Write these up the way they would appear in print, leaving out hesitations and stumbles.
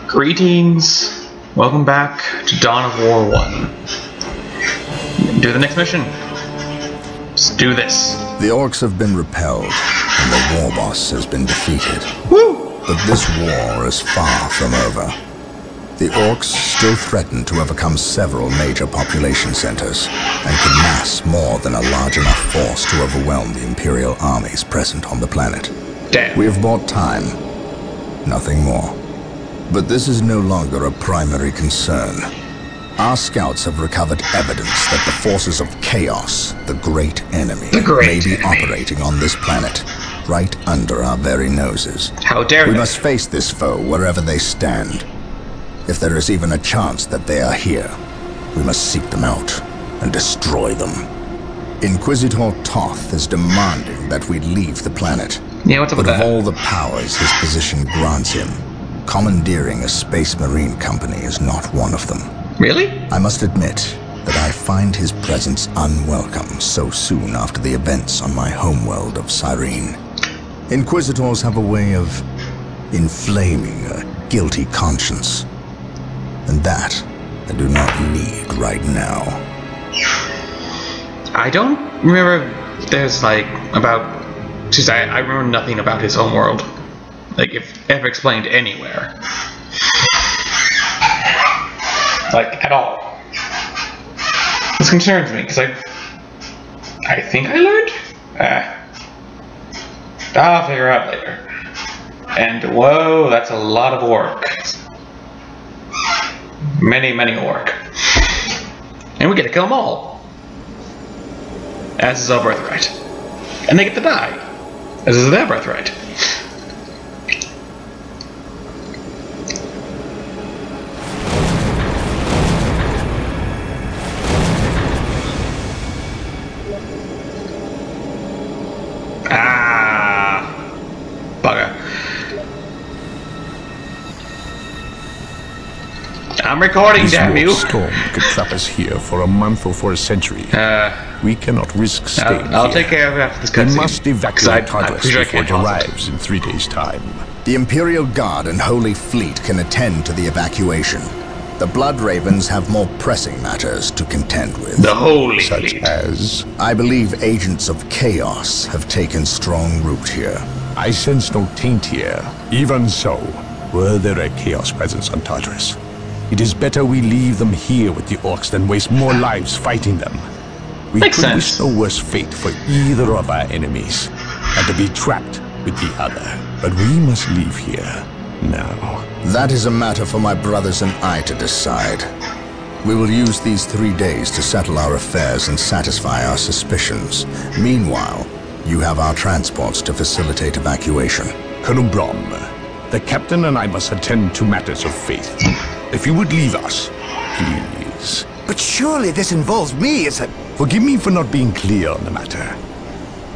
Greetings. Welcome back to Dawn of War 1. Do the next mission. Let's do this. The orcs have been repelled, and the war boss has been defeated. Woo! But this war is far from over. The orcs still threaten to overcome several major population centers, and can mass more than a large enough force to overwhelm the Imperial armies present on the planet. Damn. We have bought time, nothing more. But this is no longer a primary concern. Our scouts have recovered evidence that the forces of chaos, the great enemy, may be operating on this planet, right under our very noses. How dare they? We must face this foe wherever they stand. If there is even a chance that they are here, we must seek them out and destroy them. Inquisitor Toth is demanding that we leave the planet. Yeah, what's up with that? But of all the powers his position grants him, commandeering a space marine company is not one of them. Really? I must admit that I find his presence unwelcome so soon after the events on my homeworld of Cyrene. Inquisitors have a way of inflaming a guilty conscience. And that I do not need right now. I don't remember there's like about... Just I remember nothing about his homeworld. Like, if ever explained anywhere. Like, at all. This concerns me, because I think I learned? I'll figure out later. And, whoa, that's a lot of work. Many, many orc. And we get to kill them all. As is our birthright. And they get to die. As is their birthright. Bugger. I'm recording, damn you! This storm could trap us here for a month or for a century. We cannot risk staying I'll here. take care of it after this cutscene. We must evacuate Tartarus sure before it arrives in 3 days' time. The Imperial Guard and Holy Fleet can attend to the evacuation. The Blood Ravens have more pressing matters to contend with. The Holy Such Fleet. as... I believe agents of chaos have taken strong root here. I sense no taint here. Even so, were there a chaos presence on Tartarus, it is better we leave them here with the orcs than waste more lives fighting them. We Makes could sense. wish no worse fate for either of our enemies, and to be trapped with the other. But we must leave here now. That is a matter for my brothers and I to decide. We will use these 3 days to settle our affairs and satisfy our suspicions. Meanwhile, you have our transports to facilitate evacuation. Colonel Brom, the captain and I must attend to matters of faith. If you would leave us, please. But surely this involves me as a... Forgive me for not being clear on the matter.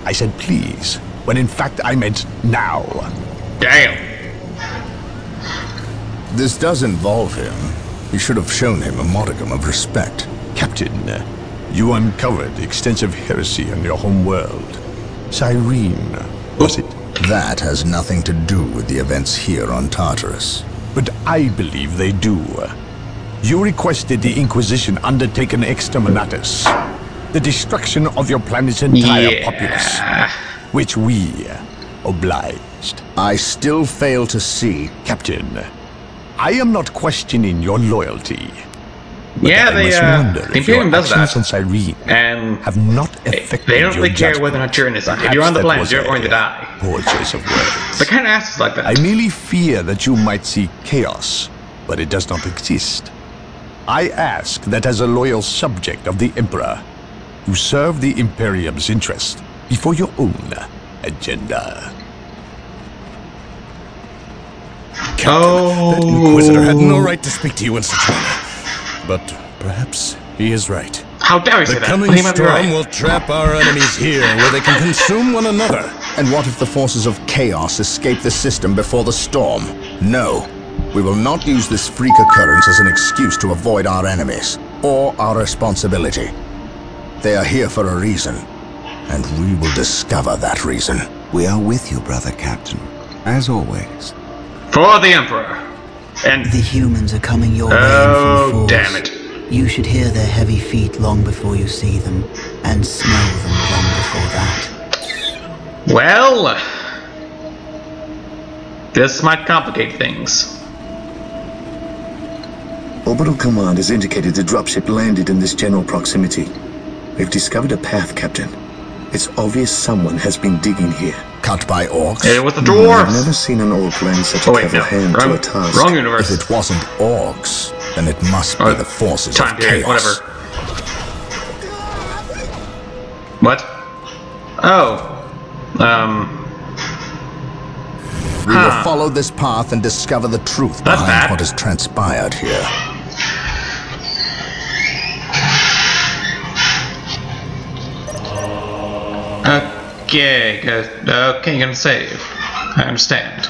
I said please, when in fact I meant now. Damn. This does involve him. You should have shown him a modicum of respect. Captain, you uncovered extensive heresy on your home world. Cyrene, was it? That has nothing to do with the events here on Tartarus. But I believe they do. You requested the Inquisition undertake an exterminatus, the destruction of your planet's entire populace, which we obliged. I still fail to see... Captain, I am not questioning your loyalty. But Yeah, I must wonder the if Imperium your does actions that. on Cyrene And have not affected they don't your really care judgment. whether or not you're innocent. If Perhaps you're on the that planet, was you're a going to die. Poor choice of words. They're kind of asses like that. I merely fear that you might see chaos, but it does not exist. I ask that as a loyal subject of the Emperor, you serve the Imperium's interest before your own agenda. That Inquisitor had no right to speak to you in such manner. But perhaps he is right. How dare he say The that? coming He might be storm right. will trap our enemies here, where they can consume one another. And what if the forces of chaos escape the system before the storm? No. We will not use this freak occurrence as an excuse to avoid our enemies, or our responsibility. They are here for a reason, and we will discover that reason. We are with you, brother Captain, as always. For the Emperor. And The humans are coming your way in oh, full force. damn it. You should hear their heavy feet long before you see them, and smell them long before that. Well, this might complicate things. Orbital Command has indicated the dropship landed in this general proximity. We've discovered a path, Captain. It's obvious someone has been digging here. Cut by orcs? It was the I've dwarves. never seen an orc lend such a Oh wait, clever no, hand to a task. wrong universe. If it wasn't orcs, then it must be Or the forces time of period, chaos. whatever. What? Oh. We will follow this path and discover the truth That's behind bad. what has transpired here. Okay, good. Okay, you're gonna save. I understand.